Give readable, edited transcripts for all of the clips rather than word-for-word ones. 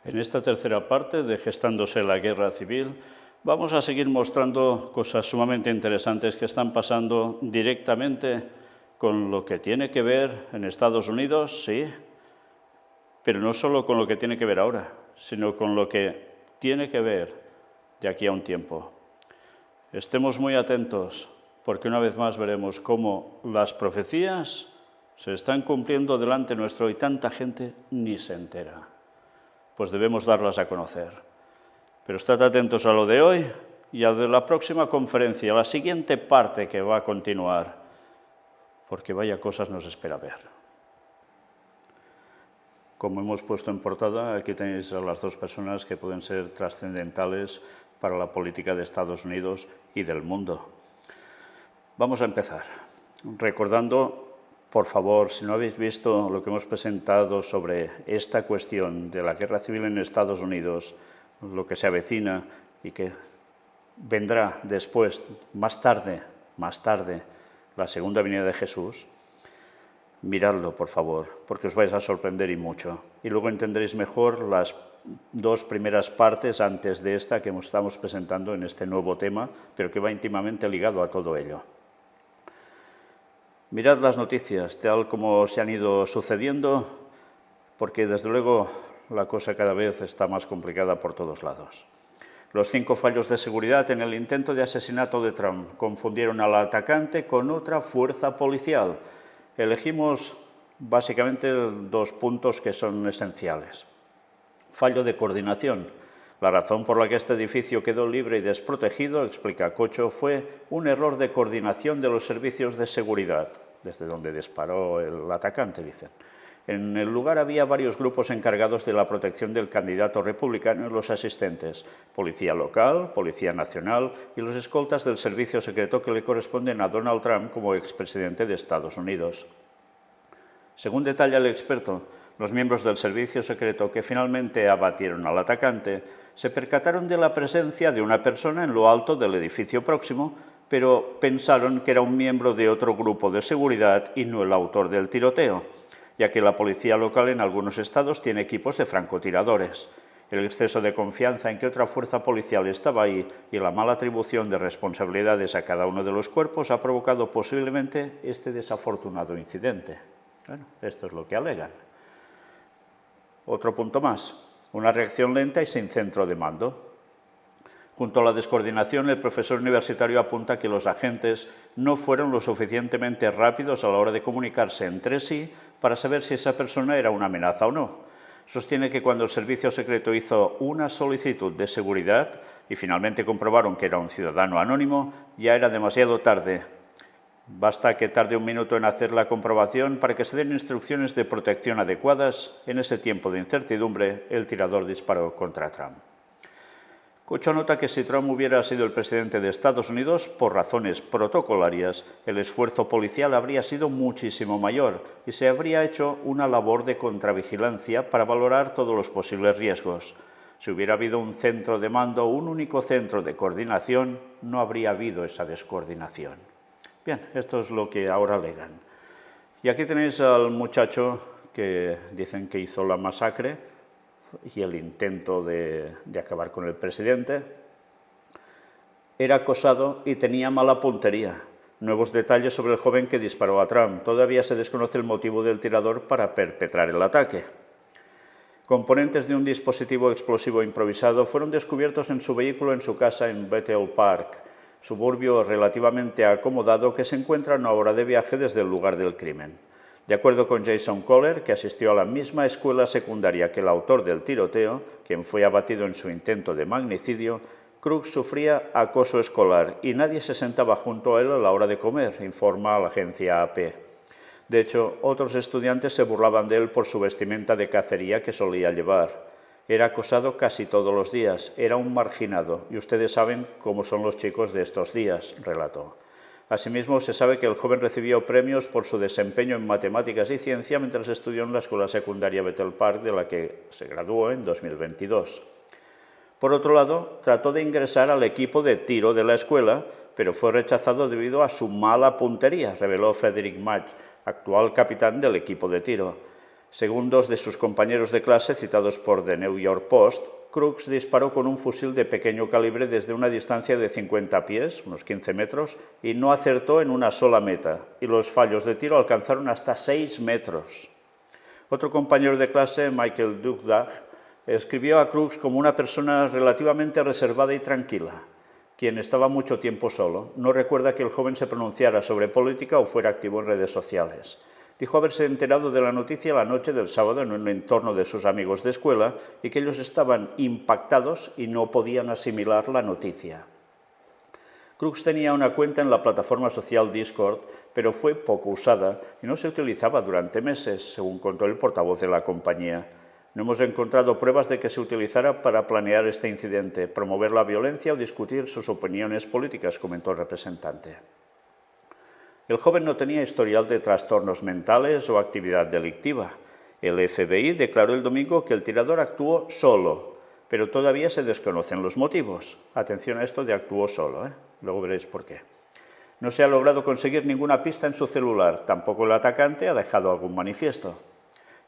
En esta tercera parte de Gestándose la Guerra Civil, vamos a seguir mostrando cosas sumamente interesantes que están pasando directamente con lo que tiene que ver en Estados Unidos, sí, pero no solo con lo que tiene que ver ahora, sino con lo que tiene que ver de aquí a un tiempo. Estemos muy atentos, porque una vez más veremos cómo las profecías se están cumpliendo delante nuestro y tanta gente ni se entera. Pues debemos darlas a conocer. Pero estad atentos a lo de hoy y a de la próxima conferencia, la siguiente parte que va a continuar, porque vaya cosas nos espera ver. Como hemos puesto en portada, aquí tenéis a las dos personas que pueden ser trascendentales para la política de Estados Unidos y del mundo. Vamos a empezar recordando, por favor, si no habéis visto lo que hemos presentado sobre esta cuestión de la guerra civil en Estados Unidos, lo que se avecina y que vendrá después, más tarde, la segunda venida de Jesús, miradlo, por favor, porque os vais a sorprender y mucho. Y luego entenderéis mejor las dos primeras partes antes de esta que estamos presentando en este nuevo tema, pero que va íntimamente ligado a todo ello. Mirad las noticias, tal como se han ido sucediendo, porque desde luego la cosa cada vez está más complicada por todos lados. Los 5 fallos de seguridad en el intento de asesinato de Trump confundieron al atacante con otra fuerza policial. Elegimos básicamente 2 puntos que son esenciales. Fallo de coordinación. La razón por la que este edificio quedó libre y desprotegido, explica Cocho, fue un error de coordinación de los servicios de seguridad, desde donde disparó el atacante, dicen. En el lugar había varios grupos encargados de la protección del candidato republicano y los asistentes, policía local, policía nacional y los escoltas del servicio secreto que le corresponden a Donald Trump como expresidente de Estados Unidos. Según detalla el experto, los miembros del servicio secreto que finalmente abatieron al atacante se percataron de la presencia de una persona en lo alto del edificio próximo, pero pensaron que era un miembro de otro grupo de seguridad y no el autor del tiroteo, ya que la policía local en algunos estados tiene equipos de francotiradores. El exceso de confianza en que otra fuerza policial estaba ahí y la mala atribución de responsabilidades a cada uno de los cuerpos ha provocado posiblemente este desafortunado incidente. Bueno, esto es lo que alegan. Otro punto más, una reacción lenta y sin centro de mando. Junto a la descoordinación, el profesor universitario apunta que los agentes no fueron lo suficientemente rápidos a la hora de comunicarse entre sí para saber si esa persona era una amenaza o no. Sostiene que cuando el servicio secreto hizo una solicitud de seguridad y finalmente comprobaron que era un ciudadano anónimo, ya era demasiado tarde. Basta que tarde un minuto en hacer la comprobación para que se den instrucciones de protección adecuadas. En ese tiempo de incertidumbre, el tirador disparó contra Trump. Cocho nota que si Trump hubiera sido el presidente de Estados Unidos, por razones protocolarias, el esfuerzo policial habría sido muchísimo mayor y se habría hecho una labor de contravigilancia para valorar todos los posibles riesgos. Si hubiera habido un centro de mando, un único centro de coordinación, no habría habido esa descoordinación. Bien, esto es lo que ahora alegan. Y aquí tenéis al muchacho que dicen que hizo la masacre y el intento de acabar con el presidente. Era acosado y tenía mala puntería. Nuevos detalles sobre el joven que disparó a Trump. Todavía se desconoce el motivo del tirador para perpetrar el ataque. Componentes de un dispositivo explosivo improvisado fueron descubiertos en su vehículo en su casa en Bethel Park, suburbio relativamente acomodado que se encuentra a una hora de viaje desde el lugar del crimen. De acuerdo con Jason Kohler, que asistió a la misma escuela secundaria que el autor del tiroteo, quien fue abatido en su intento de magnicidio, Crooks sufría acoso escolar y nadie se sentaba junto a él a la hora de comer, informa la agencia AP. De hecho, otros estudiantes se burlaban de él por su vestimenta de cacería que solía llevar. Era acosado casi todos los días, era un marginado, y ustedes saben cómo son los chicos de estos días, relató. Asimismo, se sabe que el joven recibió premios por su desempeño en matemáticas y ciencia mientras estudió en la escuela secundaria Bethel Park, de la que se graduó en 2022. Por otro lado, trató de ingresar al equipo de tiro de la escuela, pero fue rechazado debido a su mala puntería, reveló Frederick Match, actual capitán del equipo de tiro. Según dos de sus compañeros de clase citados por The New York Post, Crooks disparó con un fusil de pequeño calibre desde una distancia de 50 pies, unos 15 metros, y no acertó en una sola meta, y los fallos de tiro alcanzaron hasta 6 metros. Otro compañero de clase, Michael Dugdale, escribió a Crooks como una persona relativamente reservada y tranquila, quien estaba mucho tiempo solo. No recuerda que el joven se pronunciara sobre política o fuera activo en redes sociales. Dijo haberse enterado de la noticia la noche del sábado en un entorno de sus amigos de escuela y que ellos estaban impactados y no podían asimilar la noticia. Crooks tenía una cuenta en la plataforma social Discord, pero fue poco usada y no se utilizaba durante meses, según contó el portavoz de la compañía. No hemos encontrado pruebas de que se utilizara para planear este incidente, promover la violencia o discutir sus opiniones políticas, comentó el representante. El joven no tenía historial de trastornos mentales o actividad delictiva. El FBI declaró el domingo que el tirador actuó solo, pero todavía se desconocen los motivos. Atención a esto de actuó solo, luego veréis por qué. No se ha logrado conseguir ninguna pista en su celular, tampoco el atacante ha dejado algún manifiesto.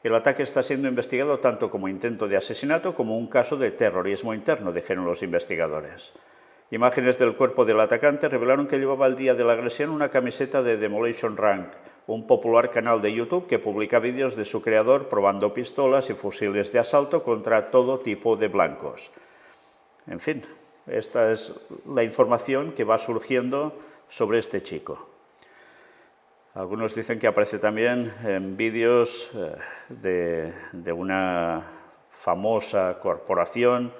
El ataque está siendo investigado tanto como intento de asesinato como un caso de terrorismo interno, dijeron los investigadores. Imágenes del cuerpo del atacante revelaron que llevaba el día de la agresión una camiseta de Demolition Rank, un popular canal de YouTube que publica vídeos de su creador probando pistolas y fusiles de asalto contra todo tipo de blancos. En fin, esta es la información que va surgiendo sobre este chico. Algunos dicen que aparece también en vídeos de una famosa corporación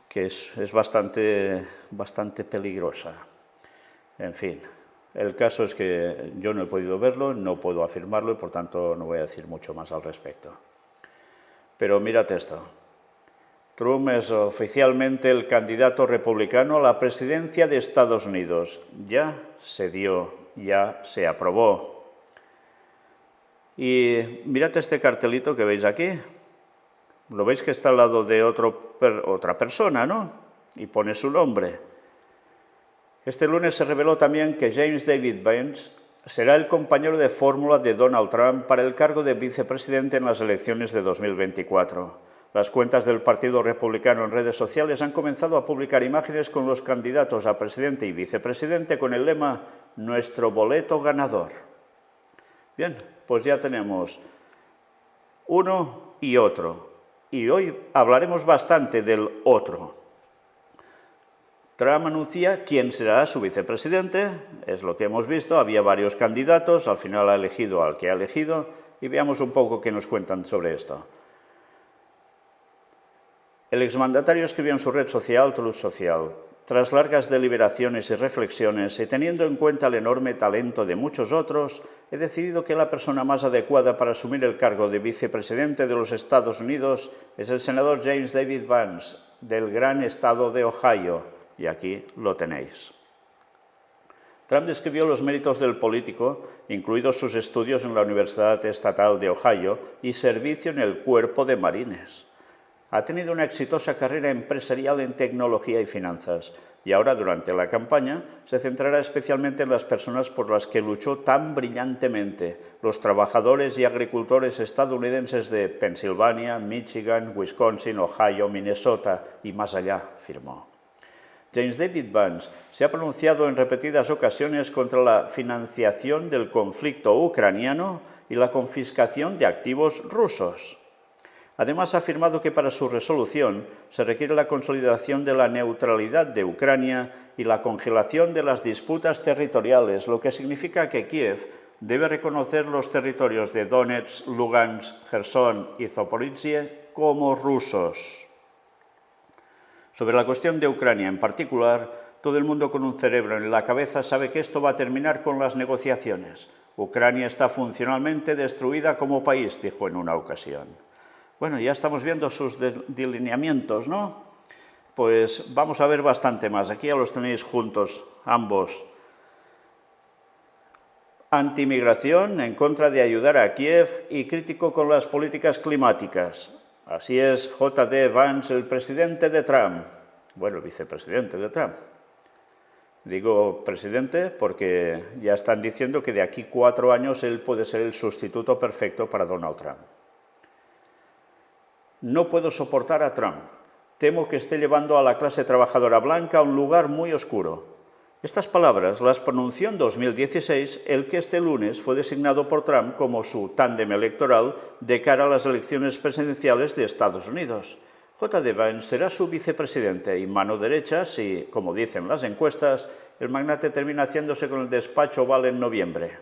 que es bastante peligrosa. En fin, el caso es que yo no he podido verlo, no puedo afirmarlo y por tanto no voy a decir mucho más al respecto. Pero mírate esto. Trump es oficialmente el candidato republicano a la presidencia de Estados Unidos. Ya se dio, ya se aprobó. Y mirad este cartelito que veis aquí. Lo veis que está al lado de otra persona, ¿no? Y pone su nombre. Este lunes se reveló también que James David Vance será el compañero de fórmula de Donald Trump para el cargo de vicepresidente en las elecciones de 2024. Las cuentas del Partido Republicano en redes sociales han comenzado a publicar imágenes con los candidatos a presidente y vicepresidente con el lema «Nuestro boleto ganador». Bien, pues ya tenemos uno y otro. Y hoy hablaremos bastante del otro. Trump anuncia quién será su vicepresidente, es lo que hemos visto, había varios candidatos, al final ha elegido al que ha elegido, y veamos un poco qué nos cuentan sobre esto. El exmandatario escribió en su red social, Truth Social: tras largas deliberaciones y reflexiones, y teniendo en cuenta el enorme talento de muchos otros, he decidido que la persona más adecuada para asumir el cargo de vicepresidente de los Estados Unidos es el senador James David Vance, del gran estado de Ohio. Y aquí lo tenéis. Trump describió los méritos del político, incluidos sus estudios en la Universidad Estatal de Ohio y servicio en el Cuerpo de Marines. Ha tenido una exitosa carrera empresarial en tecnología y finanzas, y ahora, durante la campaña, se centrará especialmente en las personas por las que luchó tan brillantemente, los trabajadores y agricultores estadounidenses de Pensilvania, Michigan, Wisconsin, Ohio, Minnesota y más allá, afirmó. James David Vance se ha pronunciado en repetidas ocasiones contra la financiación del conflicto ucraniano y la confiscación de activos rusos. Además, ha afirmado que para su resolución se requiere la consolidación de la neutralidad de Ucrania y la congelación de las disputas territoriales, lo que significa que Kiev debe reconocer los territorios de Donetsk, Lugansk, Jersón y Zaporizhia como rusos. Sobre la cuestión de Ucrania en particular, todo el mundo con un cerebro en la cabeza sabe que esto va a terminar con las negociaciones. Ucrania está funcionalmente destruida como país, dijo en una ocasión. Bueno, ya estamos viendo sus delineamientos, ¿no? Pues vamos a ver bastante más. Aquí ya los tenéis juntos, ambos. Anti-inmigración, en contra de ayudar a Kiev y crítico con las políticas climáticas. Así es J.D. Vance, el presidente de Trump. Bueno, el vicepresidente de Trump. Digo presidente porque ya están diciendo que de aquí 4 años él puede ser el sustituto perfecto para Donald Trump. No puedo soportar a Trump. Temo que esté llevando a la clase trabajadora blanca a un lugar muy oscuro. Estas palabras las pronunció en 2016 el que este lunes fue designado por Trump como su tándem electoral de cara a las elecciones presidenciales de Estados Unidos. J.D. Vance será su vicepresidente y mano derecha si, como dicen las encuestas, el magnate termina haciéndose con el despacho Oval en noviembre.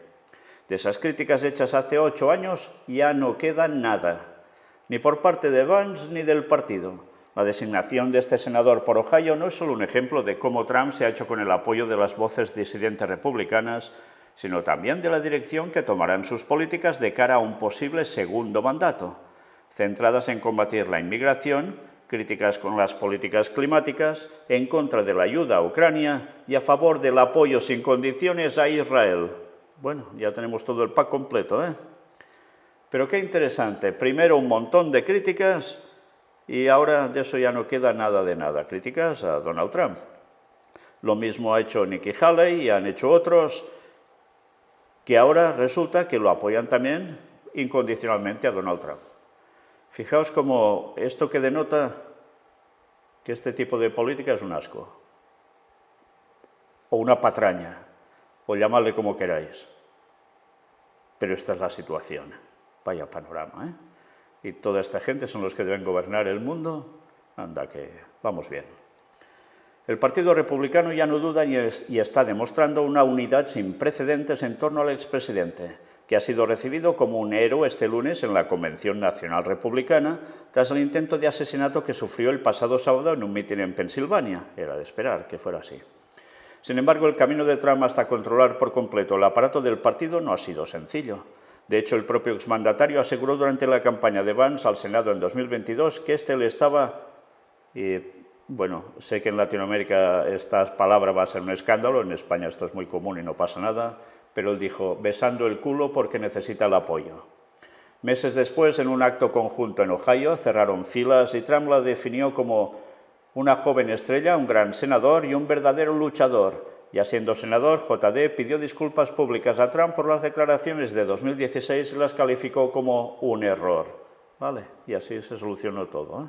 De esas críticas hechas hace 8 años ya no queda nada, ni por parte de Vance ni del partido. La designación de este senador por Ohio no es solo un ejemplo de cómo Trump se ha hecho con el apoyo de las voces disidentes republicanas, sino también de la dirección que tomarán sus políticas de cara a un posible segundo mandato, centradas en combatir la inmigración, críticas con las políticas climáticas, en contra de la ayuda a Ucrania y a favor del apoyo sin condiciones a Israel. Bueno, ya tenemos todo el pack completo, ¿eh? Pero qué interesante, primero un montón de críticas y ahora de eso ya no queda nada de nada, críticas a Donald Trump. Lo mismo ha hecho Nikki Haley y han hecho otros que ahora resulta que lo apoyan también incondicionalmente a Donald Trump. Fijaos cómo esto que denota que este tipo de política es un asco, o una patraña, o llamadle como queráis. Pero esta es la situación. Vaya panorama, ¿eh? Y toda esta gente son los que deben gobernar el mundo. Anda, que vamos bien. El Partido Republicano ya no duda y está demostrando una unidad sin precedentes en torno al expresidente, que ha sido recibido como un héroe este lunes en la Convención Nacional Republicana tras el intento de asesinato que sufrió el pasado sábado en un mitin en Pensilvania. Era de esperar que fuera así. Sin embargo, el camino de Trump hasta controlar por completo el aparato del partido no ha sido sencillo. De hecho, el propio exmandatario aseguró durante la campaña de Vance al Senado en 2022 que éste le estaba, bueno, sé que en Latinoamérica esta palabra va a ser un escándalo, en España esto es muy común y no pasa nada, pero él dijo, besando el culo porque necesita el apoyo. Meses después, en un acto conjunto en Ohio, cerraron filas y Trump la definió como una joven estrella, un gran senador y un verdadero luchador. Ya siendo senador, J.D. pidió disculpas públicas a Trump por las declaraciones de 2016 y las calificó como un error. ¿Vale? Y así se solucionó todo, ¿eh?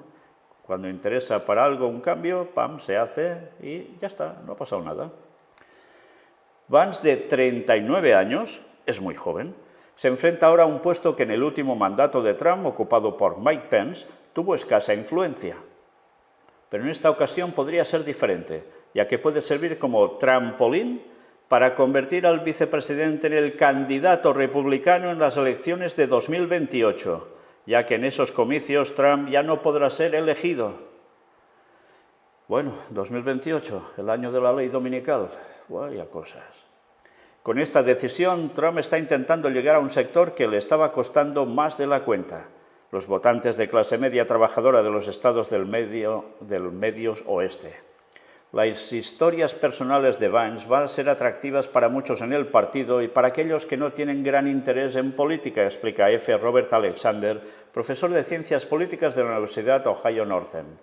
Cuando interesa para algo un cambio, ¡pam!, se hace y ya está, no ha pasado nada. Vance, de 39 años, es muy joven, se enfrenta ahora a un puesto que en el último mandato de Trump, ocupado por Mike Pence, tuvo escasa influencia. Pero en esta ocasión podría ser diferente, ya que puede servir como trampolín para convertir al vicepresidente en el candidato republicano en las elecciones de 2028, ya que en esos comicios Trump ya no podrá ser elegido. Bueno, 2028, el año de la ley dominical, vaya cosas. Con esta decisión, Trump está intentando llegar a un sector que le estaba costando más de la cuenta: los votantes de clase media trabajadora de los estados del medio oeste. Las historias personales de Vance van a ser atractivas para muchos en el partido y para aquellos que no tienen gran interés en política, explica F. Robert Alexander, profesor de Ciencias Políticas de la Universidad Ohio Northern.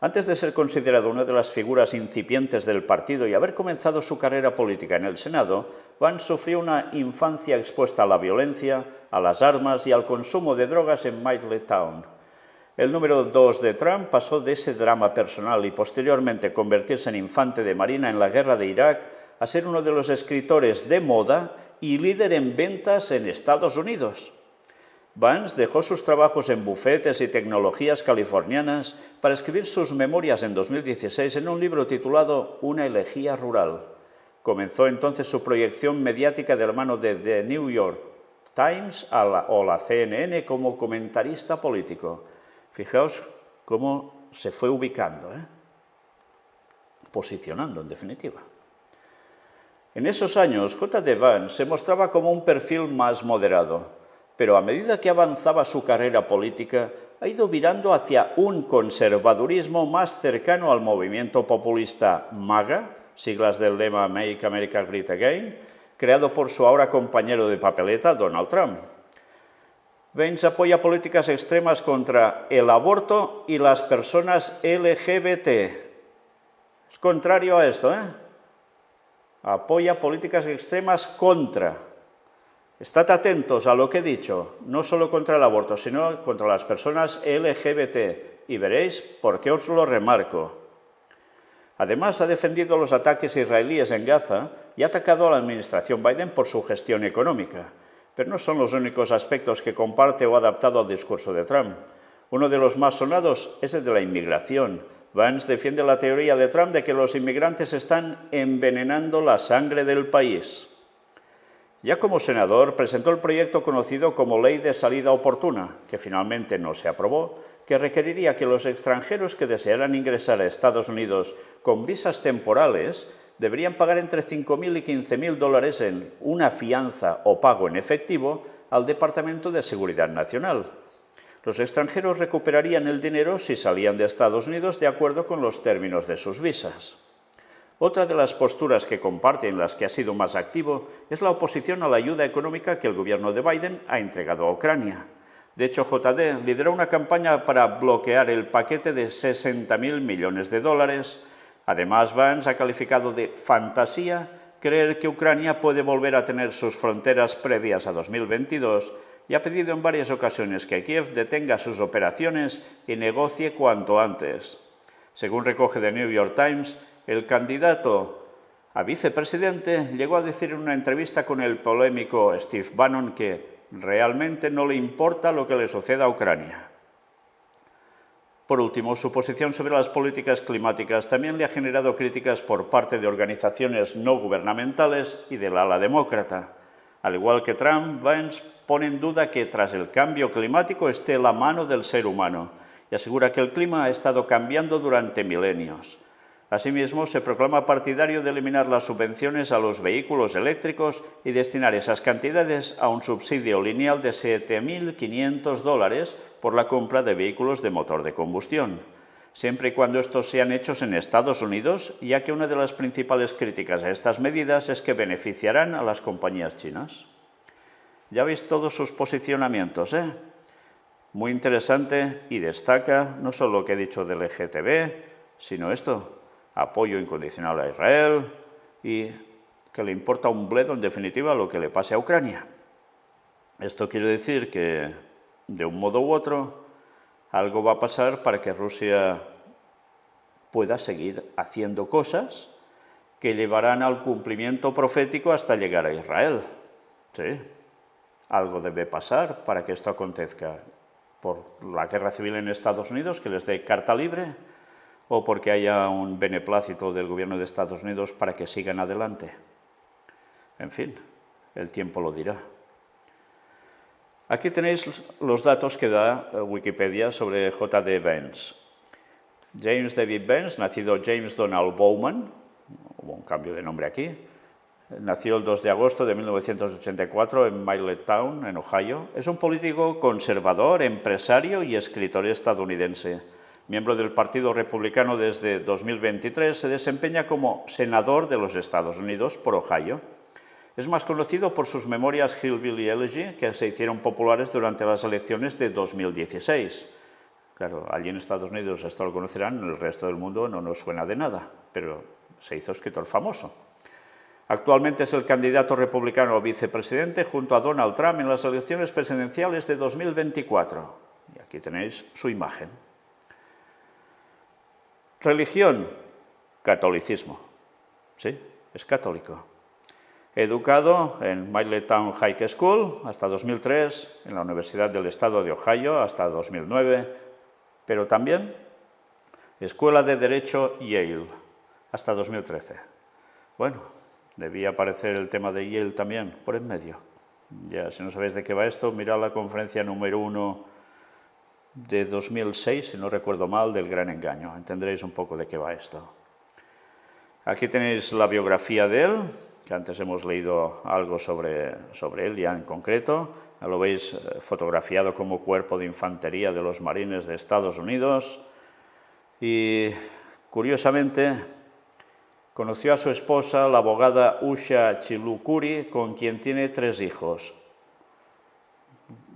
Antes de ser considerado una de las figuras incipientes del partido y haber comenzado su carrera política en el Senado, Vance sufrió una infancia expuesta a la violencia, a las armas y al consumo de drogas en Middletown. El número 2 de Trump pasó de ese drama personal y posteriormente convertirse en infante de marina en la guerra de Irak a ser uno de los escritores de moda y líder en ventas en Estados Unidos. Vance dejó sus trabajos en bufetes y tecnologías californianas para escribir sus memorias en 2016 en un libro titulado Una elegía rural. Comenzó entonces su proyección mediática de la mano de The New York Times o la CNN como comentarista político. Fijaos cómo se fue ubicando, posicionando en definitiva. En esos años, J.D. Vance se mostraba como un perfil más moderado, pero a medida que avanzaba su carrera política, ha ido virando hacia un conservadurismo más cercano al movimiento populista MAGA, siglas del lema Make America Great Again, creado por su ahora compañero de papeleta, Donald Trump. Vance apoya políticas extremas contra el aborto y las personas LGBT. Es contrario a esto, apoya políticas extremas contra. Estad atentos a lo que he dicho, no solo contra el aborto, sino contra las personas LGBT, y veréis por qué os lo remarco. Además, ha defendido los ataques israelíes en Gaza y ha atacado a la administración Biden por su gestión económica. Pero no son los únicos aspectos que comparte o ha adaptado al discurso de Trump. Uno de los más sonados es el de la inmigración. Vance defiende la teoría de Trump de que los inmigrantes están envenenando la sangre del país. Ya como senador, presentó el proyecto conocido como Ley de Salida Oportuna, que finalmente no se aprobó, que requeriría que los extranjeros que desearan ingresar a Estados Unidos con visas temporales deberían pagar entre 5.000 y 15.000 dólares en una fianza o pago en efectivo al Departamento de Seguridad Nacional. Los extranjeros recuperarían el dinero si salían de Estados Unidos de acuerdo con los términos de sus visas. Otra de las posturas que comparte, en las que ha sido más activo, es la oposición a la ayuda económica que el gobierno de Biden ha entregado a Ucrania. De hecho, JD lideró una campaña para bloquear el paquete de 60.000 millones de dólares. Además, Vance ha calificado de fantasía creer que Ucrania puede volver a tener sus fronteras previas a 2022 y ha pedido en varias ocasiones que Kiev detenga sus operaciones y negocie cuanto antes. Según recoge The New York Times, el candidato a vicepresidente llegó a decir en una entrevista con el polémico Steve Bannon que realmente no le importa lo que le suceda a Ucrania. Por último, su posición sobre las políticas climáticas también le ha generado críticas por parte de organizaciones no gubernamentales y del ala demócrata. Al igual que Trump, Vance pone en duda que tras el cambio climático esté la mano del ser humano y asegura que el clima ha estado cambiando durante milenios. Asimismo, se proclama partidario de eliminar las subvenciones a los vehículos eléctricos y destinar esas cantidades a un subsidio lineal de 7.500 dólares por la compra de vehículos de motor de combustión, siempre y cuando estos sean hechos en Estados Unidos, ya que una de las principales críticas a estas medidas es que beneficiarán a las compañías chinas. Ya veis todos sus posicionamientos, ¿eh? Muy interesante, y destaca no solo lo que he dicho del LGTB, sino esto: apoyo incondicional a Israel y que le importa un bledo, en definitiva, lo que le pase a Ucrania. Esto quiere decir que, de un modo u otro, algo va a pasar para que Rusia pueda seguir haciendo cosas que llevarán al cumplimiento profético hasta llegar a Israel. Sí, algo debe pasar para que esto acontezca. Por la guerra civil en Estados Unidos, que les dé carta libre, o porque haya un beneplácito del gobierno de Estados Unidos para que sigan adelante. En fin, el tiempo lo dirá. Aquí tenéis los datos que da Wikipedia sobre J.D. Vance. James David Vance, nacido James Donald Bowman, hubo un cambio de nombre aquí, nació el 2 de agosto de 1984 en Middletown, en Ohio. Es un político conservador, empresario y escritor estadounidense. Miembro del Partido Republicano desde 2023, se desempeña como senador de los Estados Unidos por Ohio. Es más conocido por sus memorias Hillbilly Elegy, que se hicieron populares durante las elecciones de 2016. Claro, allí en Estados Unidos esto lo conocerán, en el resto del mundo no nos suena de nada, pero se hizo escritor famoso. Actualmente es el candidato republicano a vicepresidente junto a Donald Trump en las elecciones presidenciales de 2024. Y aquí tenéis su imagen. Religión, catolicismo. Sí, es católico. Educado en Middletown High School hasta 2003, en la Universidad del Estado de Ohio hasta 2009, pero también Escuela de Derecho Yale hasta 2013. Bueno, debía aparecer el tema de Yale también por en medio. Ya, si no sabéis de qué va esto, mirad la conferencia número 1 de 2006, si no recuerdo mal, del Gran Engaño. Entenderéis un poco de qué va esto. Aquí tenéis la biografía de él, que antes hemos leído algo sobre él ya en concreto. Lo veis fotografiado como cuerpo de infantería de los marines de Estados Unidos. Y, curiosamente, conoció a su esposa, la abogada Usha Chilukuri, con quien tiene 3 hijos.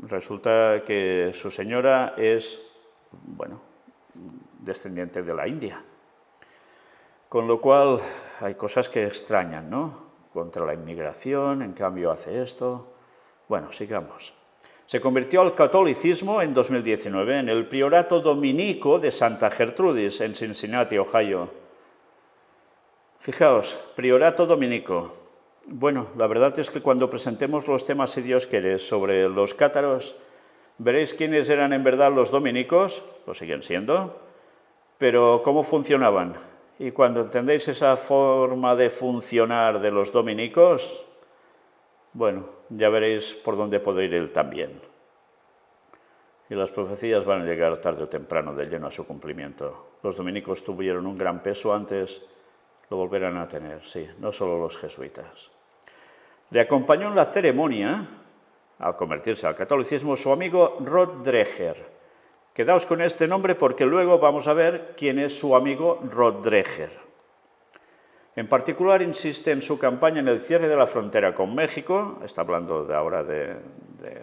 Resulta que su señora es, bueno, descendiente de la India. Con lo cual, hay cosas que extrañan, ¿no? Contra la inmigración, en cambio hace esto. Bueno, sigamos. Se convirtió al catolicismo en 2019 en el priorato dominico de Santa Gertrudis, en Cincinnati, Ohio. Fijaos, priorato dominico. Bueno, la verdad es que cuando presentemos los temas, si Dios quiere, sobre los cátaros, veréis quiénes eran en verdad los dominicos, lo siguen siendo, pero cómo funcionaban. Y cuando entendéis esa forma de funcionar de los dominicos, bueno, ya veréis por dónde puede ir él también. Y las profecías van a llegar tarde o temprano de lleno a su cumplimiento. Los dominicos tuvieron un gran peso antes, lo volverán a tener, sí, no solo los jesuitas. Le acompañó en la ceremonia, al convertirse al catolicismo, su amigo Rod Dreher. Quedaos con este nombre porque luego vamos a ver quién es su amigo Rod Dreher. En particular, insiste en su campaña en el cierre de la frontera con México, está hablando ahora de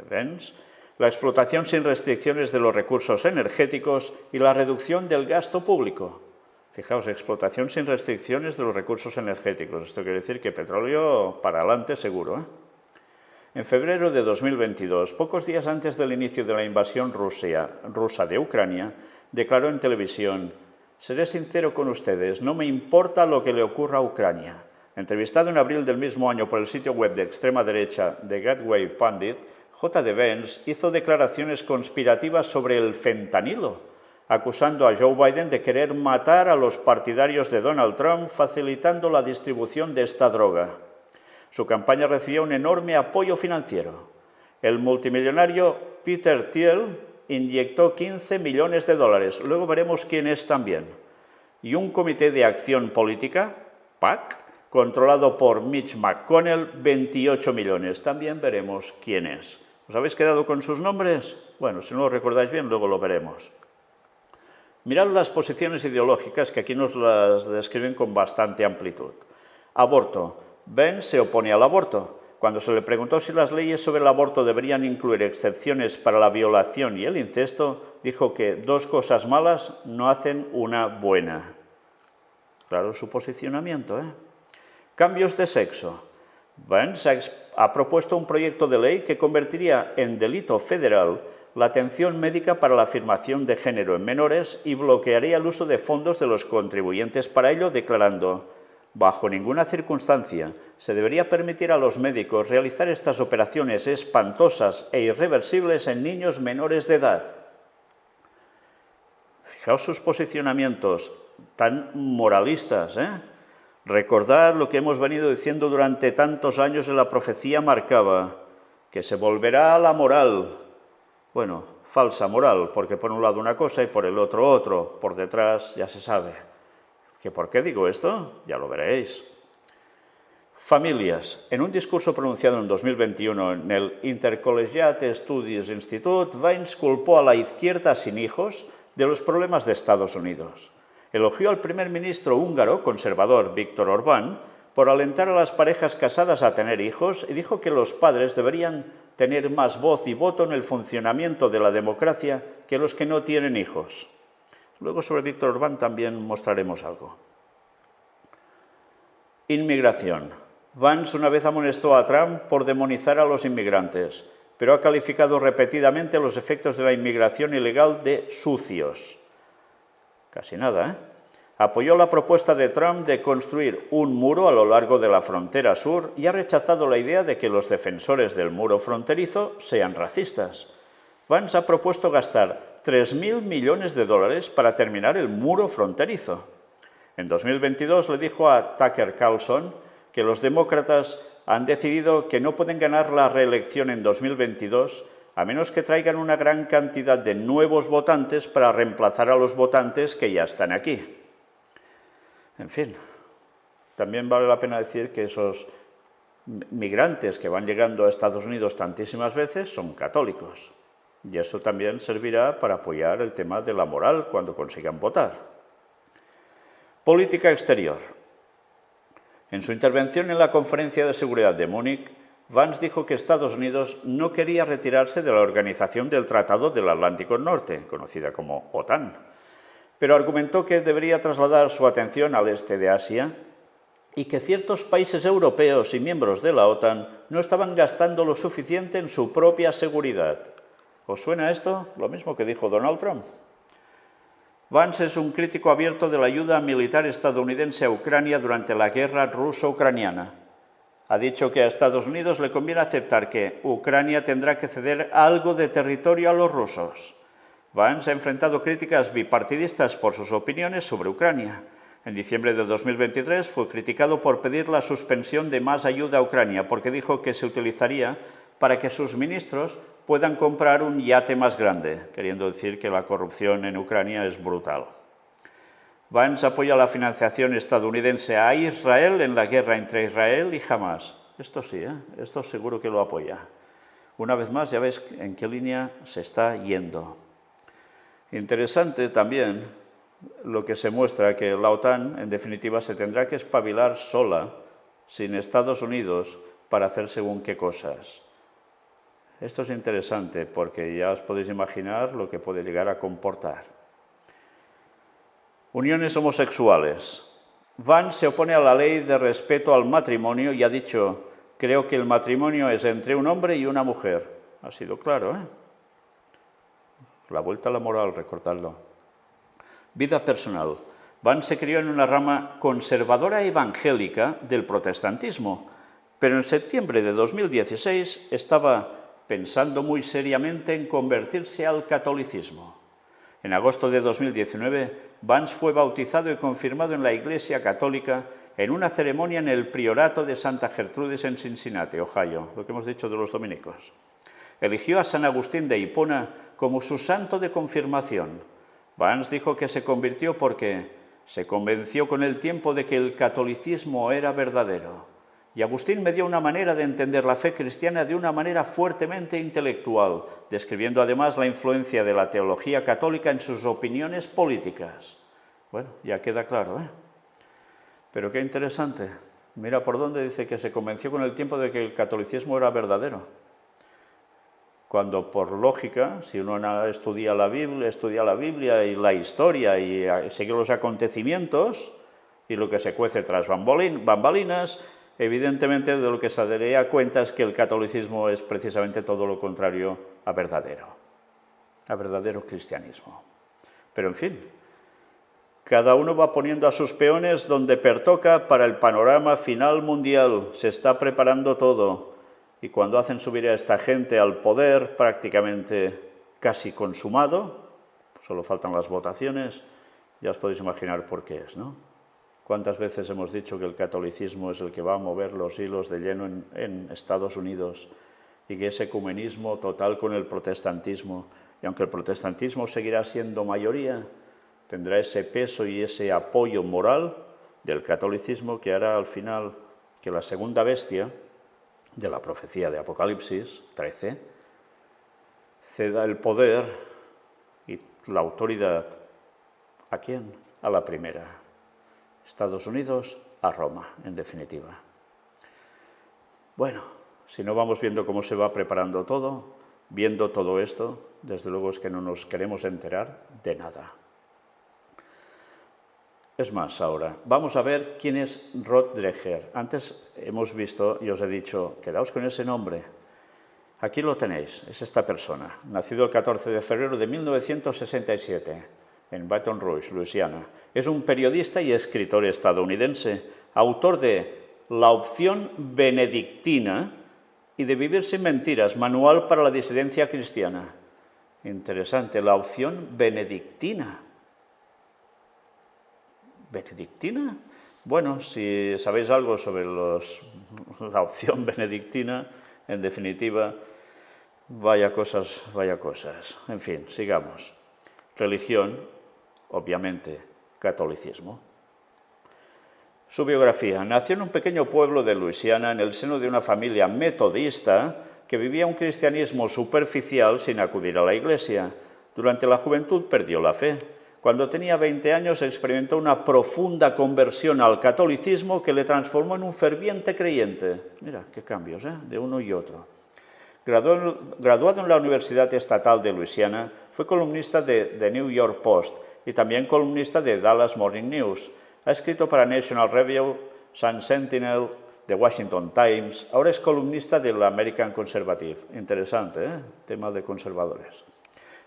Vance, la explotación sin restricciones de los recursos energéticos y la reducción del gasto público. Fijaos, explotación sin restricciones de los recursos energéticos. Esto quiere decir que petróleo para adelante seguro, ¿eh? En febrero de 2022, pocos días antes del inicio de la invasión rusa de Ucrania, declaró en televisión: «Seré sincero con ustedes, no me importa lo que le ocurra a Ucrania». Entrevistado en abril del mismo año por el sitio web de extrema derecha The Gateway Pundit, J.D. Vance hizo declaraciones conspirativas sobre el fentanilo, acusando a Joe Biden de querer matar a los partidarios de Donald Trump, facilitando la distribución de esta droga. Su campaña recibió un enorme apoyo financiero. El multimillonario Peter Thiel inyectó $15 millones. Luego veremos quién es también. Y un comité de acción política, PAC, controlado por Mitch McConnell, 28 millones. También veremos quién es. ¿Os habéis quedado con sus nombres? Bueno, si no lo recordáis bien, luego lo veremos. Mirad las posiciones ideológicas que aquí nos las describen con bastante amplitud. Aborto. Vance se opone al aborto. Cuando se le preguntó si las leyes sobre el aborto deberían incluir excepciones para la violación y el incesto, dijo que dos cosas malas no hacen una buena. Claro, su posicionamiento, ¿eh? Cambios de sexo. Vance ha propuesto un proyecto de ley que convertiría en delito federal la atención médica para la afirmación de género en menores y bloquearía el uso de fondos de los contribuyentes para ello, declarando: «Bajo ninguna circunstancia se debería permitir a los médicos realizar estas operaciones espantosas e irreversibles en niños menores de edad». Fijaos sus posicionamientos tan moralistas, ¿eh? Recordad lo que hemos venido diciendo durante tantos años en la profecía marcaba, que se volverá a la moral. Bueno, falsa moral, porque por un lado una cosa y por el otro, por detrás ya se sabe. ¿Que por qué digo esto? Ya lo veréis. Familias. En un discurso pronunciado en 2021 en el Intercollegiate Studies Institute, Vance culpó a la izquierda sin hijos de los problemas de Estados Unidos. Elogió al primer ministro húngaro conservador Viktor Orbán por alentar a las parejas casadas a tener hijos y dijo que los padres deberían tener más voz y voto en el funcionamiento de la democracia que los que no tienen hijos. Luego sobre Viktor Orbán también mostraremos algo. Inmigración. Vance una vez amonestó a Trump por demonizar a los inmigrantes, pero ha calificado repetidamente los efectos de la inmigración ilegal de sucios. Casi nada, ¿eh? Apoyó la propuesta de Trump de construir un muro a lo largo de la frontera sur y ha rechazado la idea de que los defensores del muro fronterizo sean racistas. Vance ha propuesto gastar $3.000 millones para terminar el muro fronterizo. En 2022 le dijo a Tucker Carlson que los demócratas han decidido que no pueden ganar la reelección en 2022 a menos que traigan una gran cantidad de nuevos votantes para reemplazar a los votantes que ya están aquí. En fin, también vale la pena decir que esos migrantes que van llegando a Estados Unidos tantísimas veces son católicos. Y eso también servirá para apoyar el tema de la moral cuando consigan votar. Política exterior. En su intervención en la Conferencia de Seguridad de Múnich, Vance dijo que Estados Unidos no quería retirarse de la Organización del Tratado del Atlántico Norte, conocida como OTAN, pero argumentó que debería trasladar su atención al este de Asia y que ciertos países europeos y miembros de la OTAN no estaban gastando lo suficiente en su propia seguridad. ¿Os suena esto? Lo mismo que dijo Donald Trump. Vance es un crítico abierto de la ayuda militar estadounidense a Ucrania durante la guerra ruso-ucraniana. Ha dicho que a Estados Unidos le conviene aceptar que Ucrania tendrá que ceder algo de territorio a los rusos. Vance ha enfrentado críticas bipartidistas por sus opiniones sobre Ucrania. En diciembre de 2023 fue criticado por pedir la suspensión de más ayuda a Ucrania, porque dijo que se utilizaría para que sus ministros puedan comprar un yate más grande, queriendo decir que la corrupción en Ucrania es brutal. Vance apoya la financiación estadounidense a Israel en la guerra entre Israel y Hamas. Esto sí, esto seguro que lo apoya. Una vez más, ya ves en qué línea se está yendo. Interesante también lo que se muestra que la OTAN, en definitiva, se tendrá que espabilar sola, sin Estados Unidos, para hacer según qué cosas. Esto es interesante porque ya os podéis imaginar lo que puede llegar a comportar. Uniones homosexuales. Vance se opone a la ley de respeto al matrimonio y ha dicho: creo que el matrimonio es entre un hombre y una mujer. Ha sido claro, ¿eh? La vuelta a la moral, recordadlo. Vida personal. Vance se crió en una rama conservadora evangélica del protestantismo, pero en septiembre de 2016 estaba pensando muy seriamente en convertirse al catolicismo. En agosto de 2019, Vance fue bautizado y confirmado en la Iglesia Católica en una ceremonia en el Priorato de Santa Gertrudis en Cincinnati, Ohio, lo que hemos dicho de los dominicos. Eligió a San Agustín de Hipona como su santo de confirmación. Vance dijo que se convirtió porque se convenció con el tiempo de que el catolicismo era verdadero. Y Agustín me dio una manera de entender la fe cristiana de una manera fuertemente intelectual, describiendo además la influencia de la teología católica en sus opiniones políticas. Bueno, ya queda claro, ¿eh? Pero qué interesante. Mira por dónde dice que se convenció con el tiempo de que el catolicismo era verdadero. Cuando por lógica, si uno estudia la Biblia y la historia y sigue los acontecimientos y lo que se cuece tras bambalinas, evidentemente de lo que se daría cuenta es que el catolicismo es precisamente todo lo contrario a verdadero cristianismo. Pero en fin, cada uno va poniendo a sus peones donde pertoca para el panorama final mundial. Se está preparando todo. Y cuando hacen subir a esta gente al poder, prácticamente casi consumado, solo faltan las votaciones, ya os podéis imaginar por qué es, ¿no? ¿Cuántas veces hemos dicho que el catolicismo es el que va a mover los hilos de lleno en Estados Unidos y que ese ecumenismo total con el protestantismo, y aunque el protestantismo seguirá siendo mayoría, tendrá ese peso y ese apoyo moral del catolicismo que hará al final que la segunda bestia de la profecía de Apocalipsis 13 ceda el poder y la autoridad ¿a quién? A la primera. Estados Unidos a Roma, en definitiva. Bueno, si no vamos viendo cómo se va preparando todo, viendo todo esto, desde luego es que no nos queremos enterar de nada. Es más, ahora, vamos a ver quién es Rod Dreher. Antes hemos visto, y os he dicho, quedaos con ese nombre. Aquí lo tenéis, es esta persona, nacido el 14 de febrero de 1967, en Baton Rouge, Luisiana. Es un periodista y escritor estadounidense, autor de La opción benedictina y de Vivir sin mentiras, manual para la disidencia cristiana. Interesante, la opción benedictina. ¿Benedictina? Bueno, si sabéis algo sobre la opción benedictina, en definitiva, vaya cosas, vaya cosas. En fin, sigamos. Religión, obviamente, catolicismo. Su biografía. Nació en un pequeño pueblo de Luisiana en el seno de una familia metodista que vivía un cristianismo superficial sin acudir a la iglesia. Durante la juventud perdió la fe. Cuando tenía 20 años experimentó una profunda conversión al catolicismo que le transformó en un ferviente creyente. Mira, qué cambios, de uno y otro. Graduado en la Universidad Estatal de Luisiana, fue columnista de The New York Post y también columnista de Dallas Morning News. Ha escrito para National Review, Sun Sentinel, The Washington Times. Ahora es columnista del American Conservative. Interesante, ¿eh? Tema de conservadores.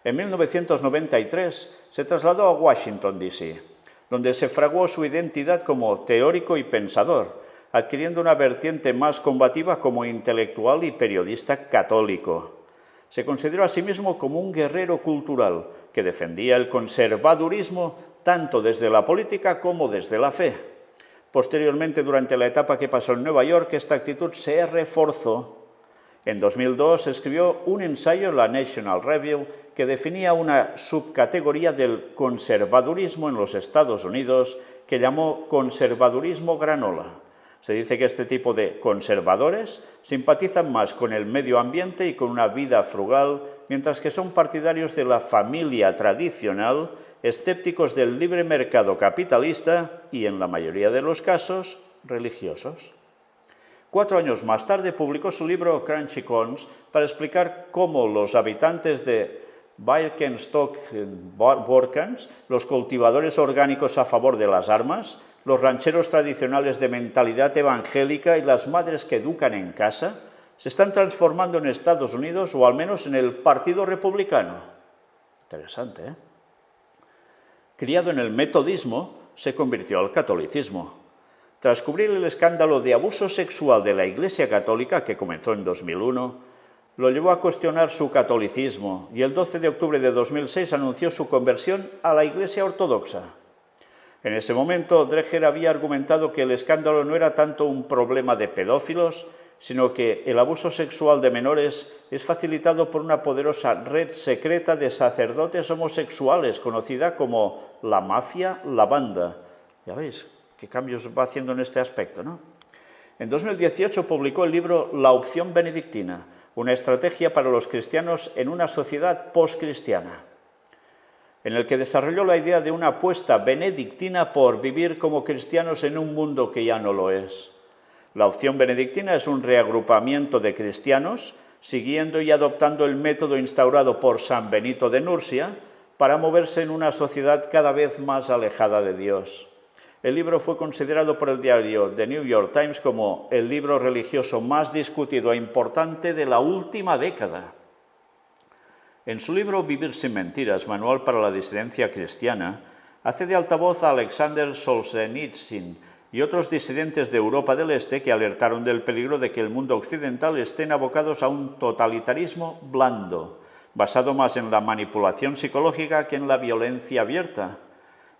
En 1993 se trasladó a Washington, D.C., donde se fraguó su identidad como teórico y pensador, adquiriendo una vertiente más combativa como intelectual y periodista católico. Se consideró a sí mismo como un guerrero cultural que defendía el conservadurismo tanto desde la política como desde la fe. Posteriormente, durante la etapa que pasó en Nueva York, esta actitud se reforzó. En 2002 escribió un ensayo en la National Review que definía una subcategoría del conservadurismo en los Estados Unidos que llamó conservadurismo granola. Se dice que este tipo de conservadores simpatizan más con el medio ambiente y con una vida frugal, mientras que son partidarios de la familia tradicional, escépticos del libre mercado capitalista y, en la mayoría de los casos, religiosos. 4 años más tarde publicó su libro Crunchy Corns para explicar cómo los habitantes de Birkenstock-Borkans, los cultivadores orgánicos a favor de las armas, los rancheros tradicionales de mentalidad evangélica y las madres que educan en casa, se están transformando en Estados Unidos o al menos en el Partido Republicano. Interesante, ¿eh? Criado en el metodismo, se convirtió al catolicismo. Tras cubrir el escándalo de abuso sexual de la Iglesia Católica, que comenzó en 2001, lo llevó a cuestionar su catolicismo y el 12 de octubre de 2006 anunció su conversión a la Iglesia Ortodoxa. En ese momento, Dreher había argumentado que el escándalo no era tanto un problema de pedófilos, sino que el abuso sexual de menores es facilitado por una poderosa red secreta de sacerdotes homosexuales, conocida como la mafia lavanda. Ya veis qué cambios va haciendo en este aspecto, ¿no? En 2018 publicó el libro La opción benedictina, una estrategia para los cristianos en una sociedad postcristiana, en el que desarrolló la idea de una apuesta benedictina por vivir como cristianos en un mundo que ya no lo es. La opción benedictina es un reagrupamiento de cristianos siguiendo y adoptando el método instaurado por San Benito de Nursia para moverse en una sociedad cada vez más alejada de Dios. El libro fue considerado por el diario The New York Times como el libro religioso más discutido e importante de la última década. En su libro Vivir sin mentiras, manual para la disidencia cristiana, hace de altavoz a Alexander Solzhenitsyn y otros disidentes de Europa del Este que alertaron del peligro de que el mundo occidental estén abocados a un totalitarismo blando, basado más en la manipulación psicológica que en la violencia abierta.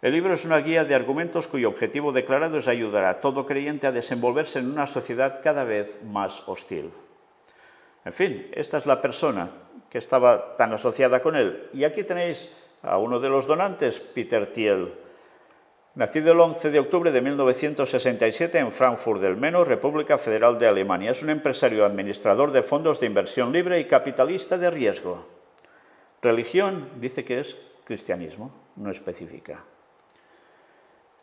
El libro es una guía de argumentos cuyo objetivo declarado es ayudar a todo creyente a desenvolverse en una sociedad cada vez más hostil. En fin, esta es la persona que estaba tan asociada con él. Y aquí tenéis a uno de los donantes, Peter Thiel, nacido el 11 de octubre de 1967 en Frankfurt del Meno, República Federal de Alemania. Es un empresario administrador de fondos de inversión libre y capitalista de riesgo. Religión, dice que es cristianismo, no especifica.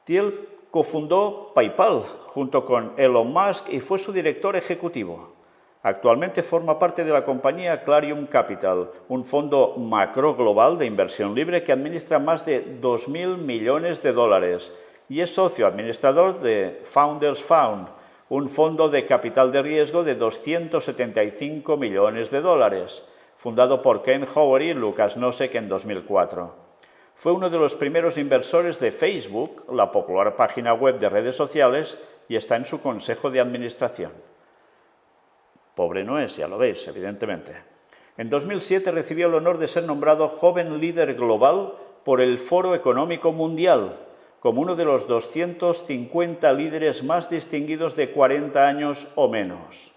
Thiel cofundó PayPal junto con Elon Musk y fue su director ejecutivo. Actualmente forma parte de la compañía Clarium Capital, un fondo macro global de inversión libre que administra más de 2.000 millones de dólares y es socio administrador de Founders Fund, un fondo de capital de riesgo de 275 millones de dólares, fundado por Ken Howard y Lucas Nosek en 2004. Fue uno de los primeros inversores de Facebook, la popular página web de redes sociales, y está en su consejo de administración. Pobre no es, ya lo veis, evidentemente. En 2007 recibió el honor de ser nombrado Joven Líder Global por el Foro Económico Mundial, como uno de los 250 líderes más distinguidos de 40 años o menos.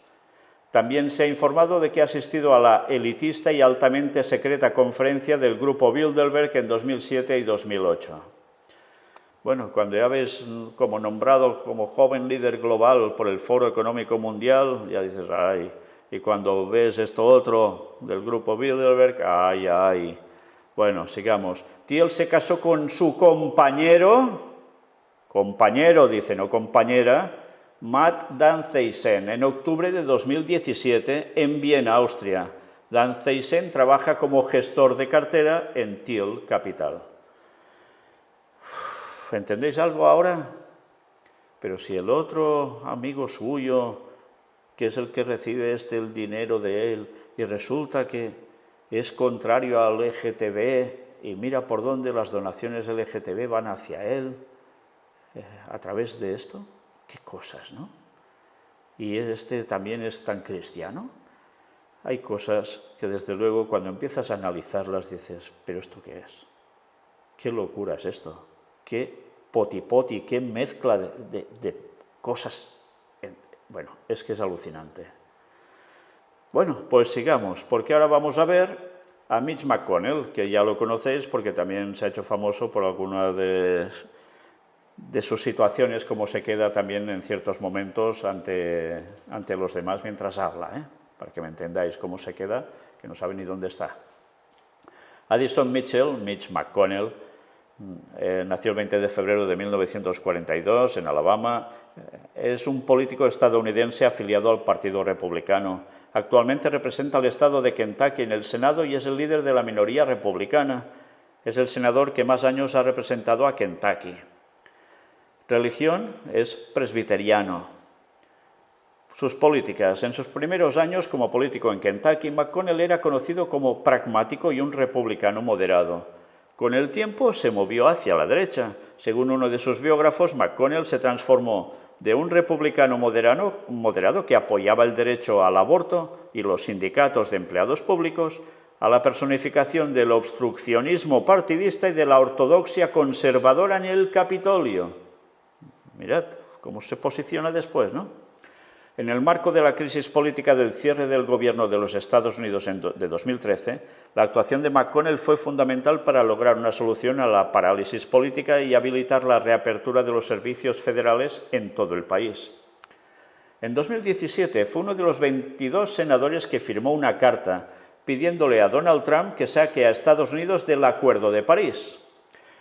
También se ha informado de que ha asistido a la elitista y altamente secreta conferencia del Grupo Bilderberg en 2007 y 2008. Bueno, cuando ya ves como nombrado como joven líder global por el Foro Económico Mundial, ya dices, ay. Y cuando ves esto otro del Grupo Bilderberg, ay, ay. Bueno, sigamos. Thiel se casó con su compañero, dice, no compañera, Matt Danzeisen, en octubre de 2017 en Viena, Austria. Danzeisen trabaja como gestor de cartera en Thiel Capital. ¿Entendéis algo ahora? pero si el otro amigo suyo, que es el que recibe el dinero de él, y resulta que es contrario al LGTB, y mira por dónde las donaciones LGTB van hacia él, a través de esto, qué cosas, ¿no? Y también es tan cristiano. Hay cosas que desde luego cuando empiezas a analizarlas dices, ¿pero esto qué es? ¿Qué locura es esto? ¿Qué poti-poti, qué mezcla de cosas? Bueno, es que es alucinante. Bueno, pues sigamos, porque ahora vamos a ver a Mitch McConnell, que ya lo conocéis porque también se ha hecho famoso por alguna de sus situaciones, como se queda también en ciertos momentos ante los demás mientras habla, para que me entendáis cómo se queda, que no sabe ni dónde está. Addison Mitchell, Mitch McConnell, nació el 20 de febrero de 1942 en Alabama. Es un político estadounidense afiliado al Partido Republicano. Actualmente representa al estado de Kentucky en el Senado y es el líder de la minoría republicana. Es el senador que más años ha representado a Kentucky. Religión es presbiteriano. Sus políticas. En sus primeros años como político en Kentucky, McConnell era conocido como pragmático y un republicano moderado. Con el tiempo se movió hacia la derecha. Según uno de sus biógrafos, McConnell se transformó de un republicano moderado que apoyaba el derecho al aborto y los sindicatos de empleados públicos a la personificación del obstruccionismo partidista y de la ortodoxia conservadora en el Capitolio. Mirad cómo se posiciona después, ¿no? En el marco de la crisis política del cierre del gobierno de los Estados Unidos de 2013, la actuación de McConnell fue fundamental para lograr una solución a la parálisis política y habilitar la reapertura de los servicios federales en todo el país. En 2017 fue uno de los 22 senadores que firmó una carta pidiéndole a Donald Trump que saque a Estados Unidos del Acuerdo de París.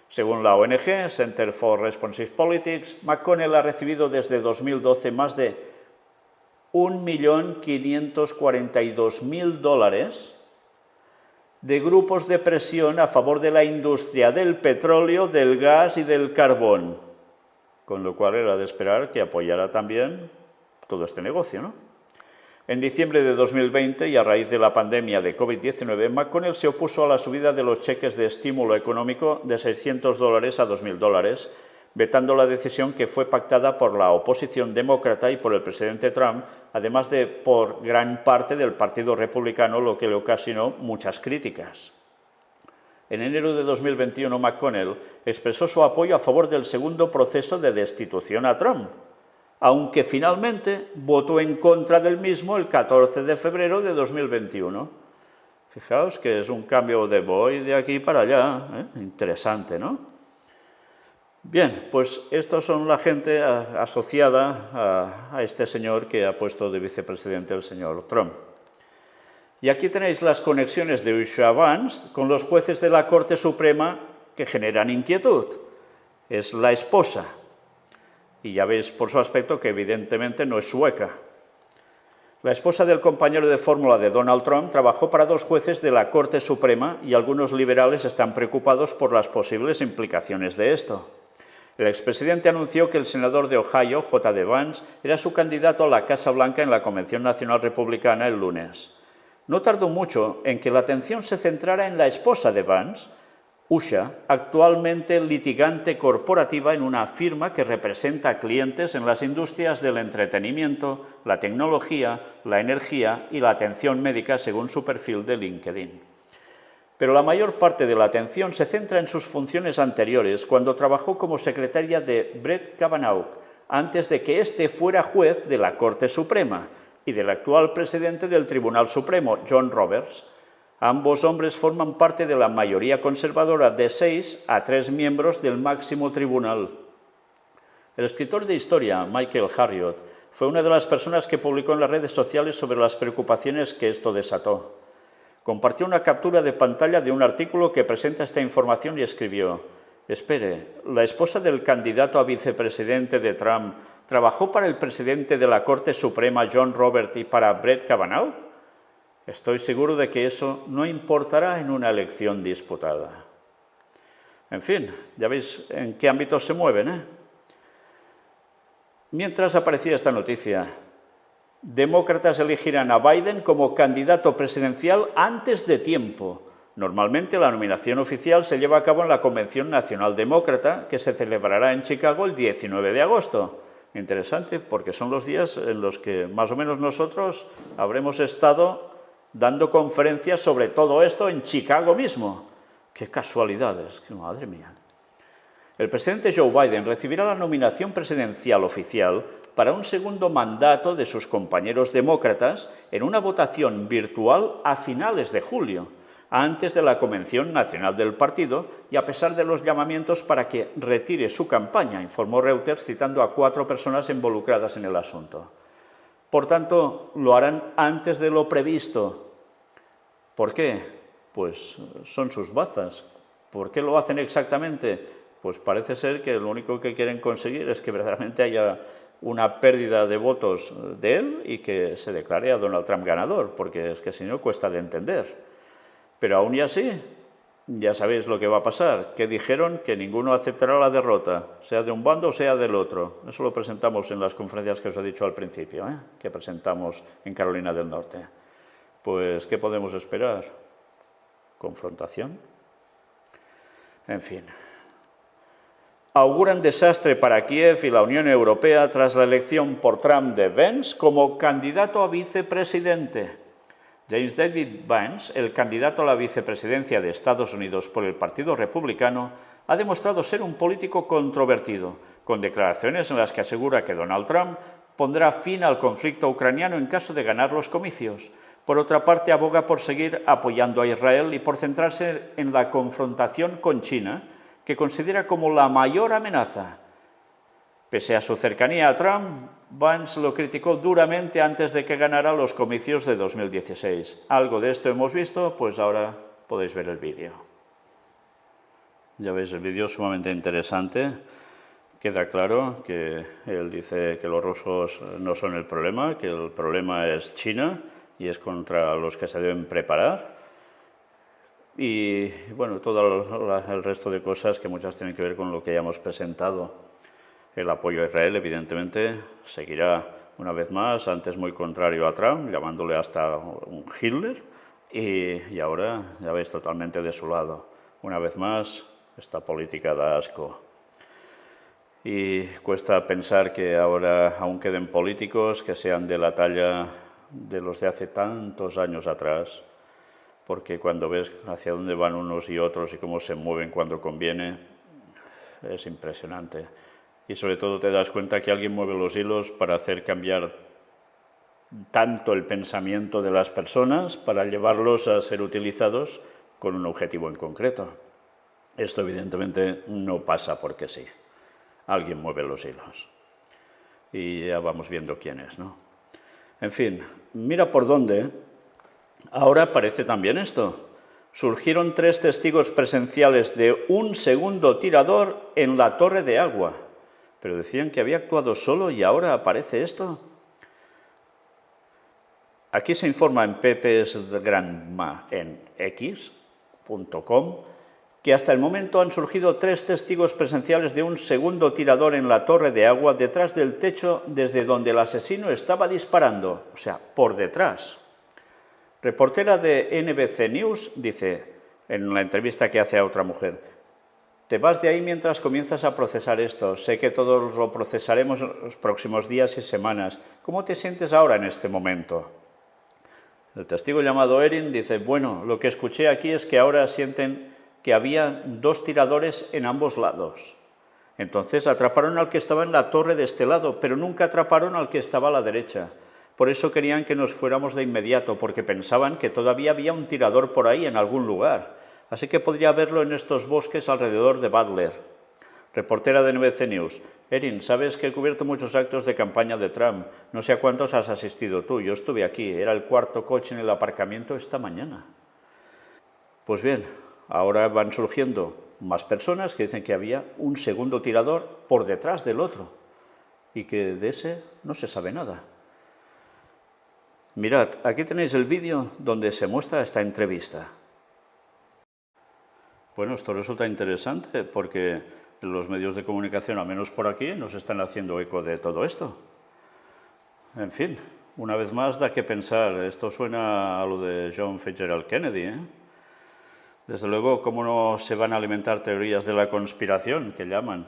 Según la ONG Center for Responsive Politics, McConnell ha recibido desde 2012 más de $1.542.000 de grupos de presión a favor de la industria del petróleo, del gas y del carbón, con lo cual era de esperar que apoyara también todo este negocio, ¿no? En diciembre de 2020, y a raíz de la pandemia de COVID-19, McConnell se opuso a la subida de los cheques de estímulo económico de $600 a $2.000, vetando la decisión que fue pactada por la oposición demócrata y por el presidente Trump, además de por gran parte del Partido Republicano, lo que le ocasionó muchas críticas. En enero de 2021, McConnell expresó su apoyo a favor del segundo proceso de destitución a Trump, aunque finalmente votó en contra del mismo el 14 de febrero de 2021. Fijaos que es un cambio de voy de aquí para allá, interesante, ¿no? Bien, pues estos son la gente asociada a este señor que ha puesto de vicepresidente el señor Trump. Y aquí tenéis las conexiones de Usha Vance con los jueces de la Corte Suprema que generan inquietud. Es la esposa. Y ya veis por su aspecto que evidentemente no es sueca. La esposa del compañero de fórmula de Donald Trump trabajó para 2 jueces de la Corte Suprema y algunos liberales están preocupados por las posibles implicaciones de esto. El expresidente anunció que el senador de Ohio, J.D. Vance, era su candidato a la Casa Blanca en la Convención Nacional Republicana el lunes. No tardó mucho en que la atención se centrara en la esposa de Vance, Usha, actualmente litigante corporativa en una firma que representa a clientes en las industrias del entretenimiento, la tecnología, la energía y la atención médica según su perfil de LinkedIn. Pero la mayor parte de la atención se centra en sus funciones anteriores, cuando trabajó como secretaria de Brett Kavanaugh, antes de que éste fuera juez de la Corte Suprema, y del actual presidente del Tribunal Supremo, John Roberts. Ambos hombres forman parte de la mayoría conservadora de 6 a 3 miembros del máximo tribunal. El escritor de historia, Michael Harriot, fue una de las personas que publicó en las redes sociales sobre las preocupaciones que esto desató. Compartió una captura de pantalla de un artículo que presenta esta información y escribió: «Espere, ¿la esposa del candidato a vicepresidente de Trump trabajó para el presidente de la Corte Suprema, John Roberts, y para Brett Kavanaugh? Estoy seguro de que eso no importará en una elección disputada». En fin, ya veis en qué ámbitos se mueven, Mientras aparecía esta noticia, demócratas elegirán a Biden como candidato presidencial antes de tiempo. Normalmente la nominación oficial se lleva a cabo en la Convención Nacional Demócrata, que se celebrará en Chicago el 19 de agosto. Interesante, porque son los días en los que más o menos nosotros habremos estado dando conferencias sobre todo esto en Chicago mismo. ¡Qué casualidades! ¡Madre mía! El presidente Joe Biden recibirá la nominación presidencial oficial para un segundo mandato de sus compañeros demócratas en una votación virtual a finales de julio, antes de la Convención Nacional del Partido y a pesar de los llamamientos para que retire su campaña, informó Reuters citando a 4 personas involucradas en el asunto. Por tanto, lo harán antes de lo previsto. ¿Por qué? Pues son sus bazas. ¿Por qué lo hacen exactamente? Pues parece ser que lo único que quieren conseguir es que verdaderamente haya una pérdida de votos de él y que se declare a Donald Trump ganador, porque es que si no cuesta de entender. Pero aún y así, ya sabéis lo que va a pasar, que dijeron que ninguno aceptará la derrota, sea de un bando o sea del otro. Eso lo presentamos en las conferencias que os he dicho al principio, que presentamos en Carolina del Norte. Pues, ¿qué podemos esperar? ¿Confrontación? En fin. Auguran desastre para Kiev y la Unión Europea tras la elección por Trump de Vance como candidato a vicepresidente. James David Vance, el candidato a la vicepresidencia de Estados Unidos por el Partido Republicano, ha demostrado ser un político controvertido, con declaraciones en las que asegura que Donald Trump pondrá fin al conflicto ucraniano en caso de ganar los comicios. Por otra parte, aboga por seguir apoyando a Israel y por centrarse en la confrontación con China, que considera como la mayor amenaza. Pese a su cercanía a Trump, Vance lo criticó duramente antes de que ganara los comicios de 2016. Algo de esto hemos visto, pues ahora podéis ver el vídeo. Ya veis, el vídeo es sumamente interesante. Queda claro que él dice que los rusos no son el problema, que el problema es China y es contra los que se deben preparar. Y bueno, todo el resto de cosas que muchas tienen que ver con lo que ya hemos presentado. El apoyo a Israel, evidentemente, seguirá una vez más, antes muy contrario a Trump, llamándole hasta un Hitler, y ahora, ya veis, totalmente de su lado. Una vez más, esta política da asco. Y cuesta pensar que ahora aún queden políticos que sean de la talla de los de hace tantos años atrás, porque cuando ves hacia dónde van unos y otros y cómo se mueven cuando conviene, es impresionante. Y sobre todo te das cuenta que alguien mueve los hilos para hacer cambiar tanto el pensamiento de las personas, para llevarlos a ser utilizados con un objetivo en concreto. Esto evidentemente no pasa porque sí. Alguien mueve los hilos. Y ya vamos viendo quién es, ¿no? En fin, mira por dónde. Ahora aparece también esto. Surgieron 3 testigos presenciales de un segundo tirador en la Torre de Agua. Pero decían que había actuado solo y ahora aparece esto. Aquí se informa en pepesgranma en x.com que hasta el momento han surgido 3 testigos presenciales de un segundo tirador en la Torre de Agua detrás del techo desde donde el asesino estaba disparando, o sea, por detrás. Reportera de NBC News dice, en la entrevista que hace a otra mujer, te vas de ahí mientras comienzas a procesar esto. Sé que todos lo procesaremos en los próximos días y semanas. ¿Cómo te sientes ahora en este momento? El testigo llamado Erin dice, bueno, lo que escuché aquí es que ahora sienten que había 2 tiradores en ambos lados. Entonces atraparon al que estaba en la torre de este lado, pero nunca atraparon al que estaba a la derecha. Por eso querían que nos fuéramos de inmediato, porque pensaban que todavía había un tirador por ahí en algún lugar. Así que podría verlo en estos bosques alrededor de Butler. Reportera de NBC News. Erin, sabes que he cubierto muchos actos de campaña de Trump. No sé a cuántos has asistido tú. Yo estuve aquí. Era el 4.º coche en el aparcamiento esta mañana. Pues bien, ahora van surgiendo más personas que dicen que había un segundo tirador por detrás del otro y que de ese no se sabe nada. Mirad, aquí tenéis el vídeo donde se muestra esta entrevista. Bueno, esto resulta interesante porque los medios de comunicación, al menos por aquí, nos están haciendo eco de todo esto. En fin, una vez más da que pensar. Esto suena a lo de John Fitzgerald Kennedy, ¿eh? Desde luego, ¿cómo no se van a alimentar teorías de la conspiración, que llaman,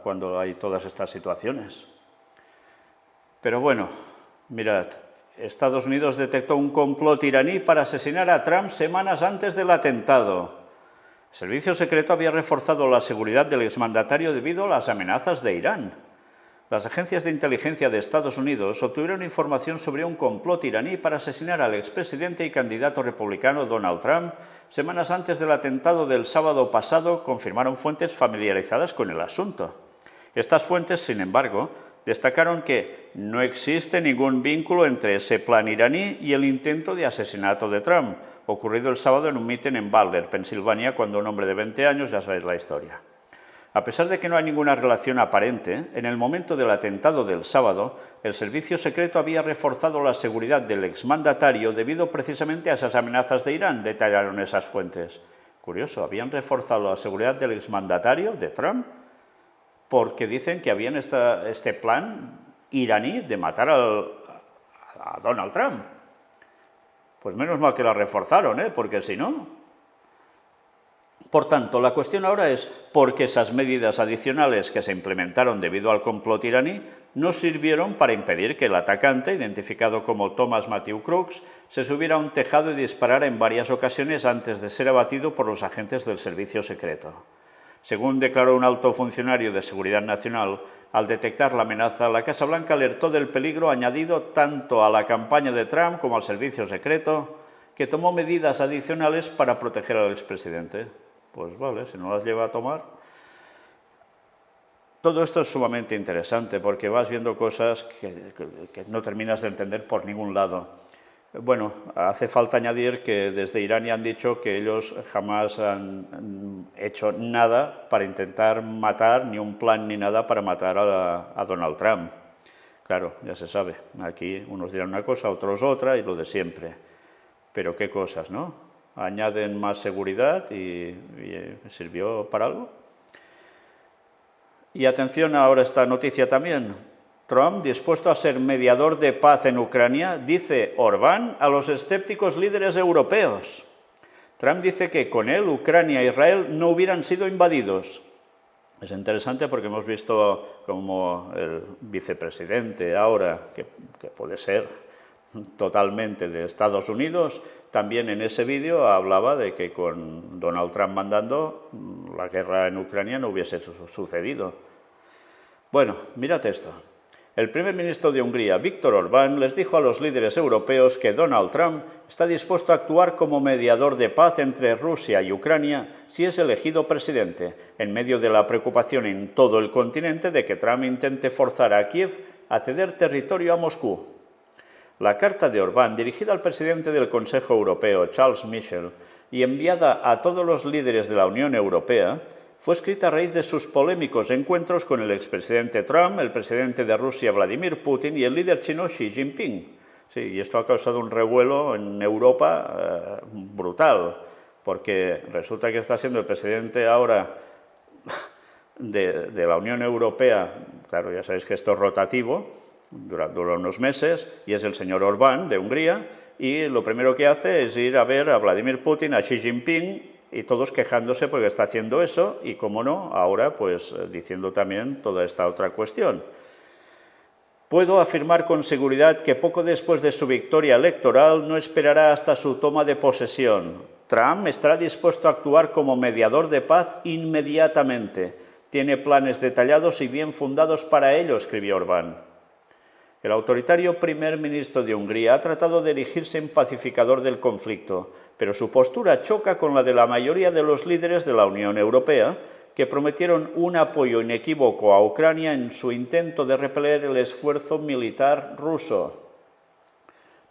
cuando hay todas estas situaciones? Pero bueno, mirad, Estados Unidos detectó un complot iraní para asesinar a Trump semanas antes del atentado. El servicio secreto había reforzado la seguridad del exmandatario debido a las amenazas de Irán. Las agencias de inteligencia de Estados Unidos obtuvieron información sobre un complot iraní para asesinar al expresidente y candidato republicano Donald Trump semanas antes del atentado del sábado pasado, confirmaron fuentes familiarizadas con el asunto. Estas fuentes, sin embargo, destacaron que no existe ningún vínculo entre ese plan iraní y el intento de asesinato de Trump, ocurrido el sábado en un mitin en Butler, Pensilvania, cuando un hombre de 20 años, ya sabéis la historia. A pesar de que no hay ninguna relación aparente, en el momento del atentado del sábado, el servicio secreto había reforzado la seguridad del exmandatario debido precisamente a esas amenazas de Irán, detallaron esas fuentes. Curioso, habían reforzado la seguridad del exmandatario de Trump porque dicen que habían este plan iraní de matar a Donald Trump. Pues menos mal que la reforzaron, porque si no... Por tanto, la cuestión ahora es por qué esas medidas adicionales que se implementaron debido al complot iraní no sirvieron para impedir que el atacante, identificado como Thomas Matthew Crooks, se subiera a un tejado y disparara en varias ocasiones antes de ser abatido por los agentes del servicio secreto. Según declaró un alto funcionario de Seguridad Nacional, al detectar la amenaza, la Casa Blanca alertó del peligro añadido tanto a la campaña de Trump como al servicio secreto, que tomó medidas adicionales para proteger al expresidente. Pues vale, si no las lleva a tomar. Todo esto es sumamente interesante porque vas viendo cosas que no terminas de entender por ningún lado. Bueno, hace falta añadir que desde Irán ya han dicho que ellos jamás han hecho nada para intentar matar, ni un plan ni nada para matar a Donald Trump. Claro, ya se sabe, aquí unos dirán una cosa, otros otra y lo de siempre. Pero qué cosas, ¿no? Añaden más seguridad y sirvió para algo. Y atención ahora esta noticia también. Trump, dispuesto a ser mediador de paz en Ucrania, dice Orbán a los escépticos líderes europeos. Trump dice que con él Ucrania e Israel no hubieran sido invadidos. Es interesante porque hemos visto como el vicepresidente ahora, que puede ser totalmente de Estados Unidos, también en ese vídeo hablaba de que con Donald Trump mandando la guerra en Ucrania no hubiese sucedido. Bueno, mirad esto. El primer ministro de Hungría, Viktor Orbán, les dijo a los líderes europeos que Donald Trump está dispuesto a actuar como mediador de paz entre Rusia y Ucrania si es elegido presidente, en medio de la preocupación en todo el continente de que Trump intente forzar a Kiev a ceder territorio a Moscú. La carta de Orbán, dirigida al presidente del Consejo Europeo, Charles Michel, y enviada a todos los líderes de la Unión Europea, fue escrita a raíz de sus polémicos encuentros con el expresidente Trump, el presidente de Rusia, Vladimir Putin, y el líder chino Xi Jinping. Sí, y esto ha causado un revuelo en Europa brutal, porque resulta que está siendo el presidente ahora de la Unión Europea, claro, ya sabéis que esto es rotativo, dura unos meses, y es el señor Orbán, de Hungría, y lo primero que hace es ir a ver a Vladimir Putin, a Xi Jinping, y todos quejándose porque está haciendo eso, y cómo no, ahora pues diciendo también toda esta otra cuestión. Puedo afirmar con seguridad que poco después de su victoria electoral no esperará hasta su toma de posesión. Trump estará dispuesto a actuar como mediador de paz inmediatamente. Tiene planes detallados y bien fundados para ello, escribió Orbán. El autoritario primer ministro de Hungría ha tratado de erigirse en pacificador del conflicto, pero su postura choca con la de la mayoría de los líderes de la Unión Europea, que prometieron un apoyo inequívoco a Ucrania en su intento de repeler el esfuerzo militar ruso.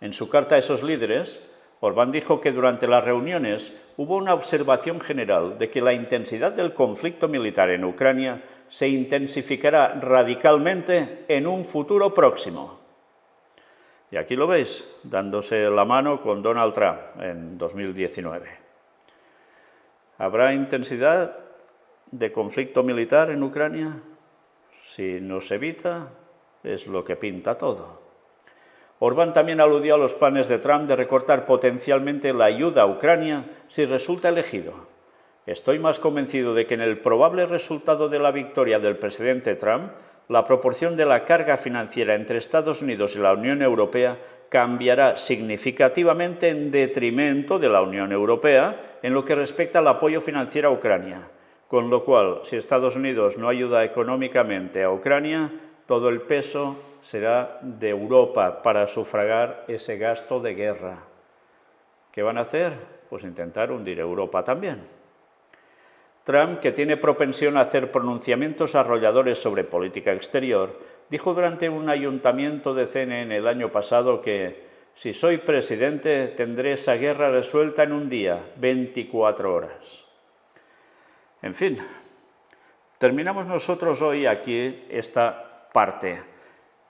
En su carta a esos líderes, Orbán dijo que durante las reuniones hubo una observación general de que la intensidad del conflicto militar en Ucrania se intensificará radicalmente en un futuro próximo. Y aquí lo veis, dándose la mano con Donald Trump en 2019. ¿Habrá intensidad de conflicto militar en Ucrania? Si no se evita, es lo que pinta todo. Orbán también aludió a los planes de Trump de recortar potencialmente la ayuda a Ucrania si resulta elegido. Estoy más convencido de que en el probable resultado de la victoria del presidente Trump, la proporción de la carga financiera entre Estados Unidos y la Unión Europea cambiará significativamente en detrimento de la Unión Europea en lo que respecta al apoyo financiero a Ucrania. Con lo cual, si Estados Unidos no ayuda económicamente a Ucrania, todo el peso será de Europa para sufragar ese gasto de guerra. ¿Qué van a hacer? Pues intentar hundir Europa también. Trump, que tiene propensión a hacer pronunciamientos arrolladores sobre política exterior, dijo durante un ayuntamiento de CNN el año pasado que si soy presidente tendré esa guerra resuelta en un día, 24 horas. En fin, terminamos nosotros hoy aquí esta parte.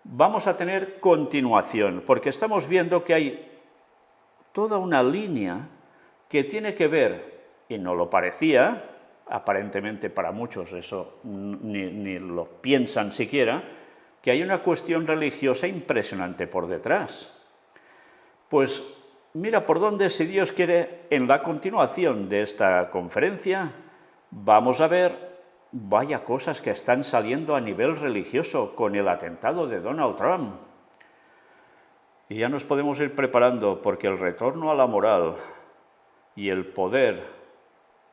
Vamos a tener continuación, porque estamos viendo que hay toda una línea que tiene que ver, y no lo parecía, aparentemente para muchos eso ni lo piensan siquiera, que hay una cuestión religiosa impresionante por detrás. Pues mira por dónde, si Dios quiere, en la continuación de esta conferencia, vamos a ver, vaya cosas que están saliendo a nivel religioso con el atentado de Donald Trump. Y ya nos podemos ir preparando porque el retorno a la moral y el poder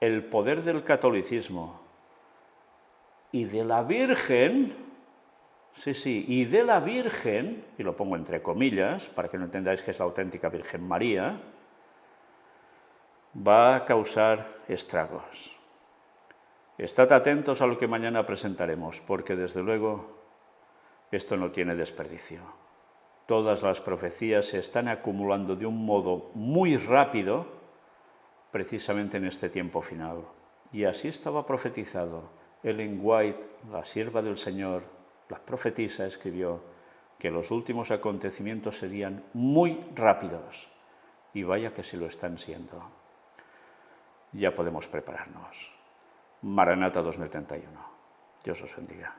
del catolicismo y de la Virgen, sí, y de la Virgen, y lo pongo entre comillas para que no entendáis que es la auténtica Virgen María, va a causar estragos. Estad atentos a lo que mañana presentaremos, porque desde luego esto no tiene desperdicio. Todas las profecías se están acumulando de un modo muy rápido, precisamente en este tiempo final. Y así estaba profetizado. Ellen White, la sierva del Señor, la profetisa, escribió que los últimos acontecimientos serían muy rápidos. Y vaya que sí lo están siendo. Ya podemos prepararnos. Maranata 2031. Dios os bendiga.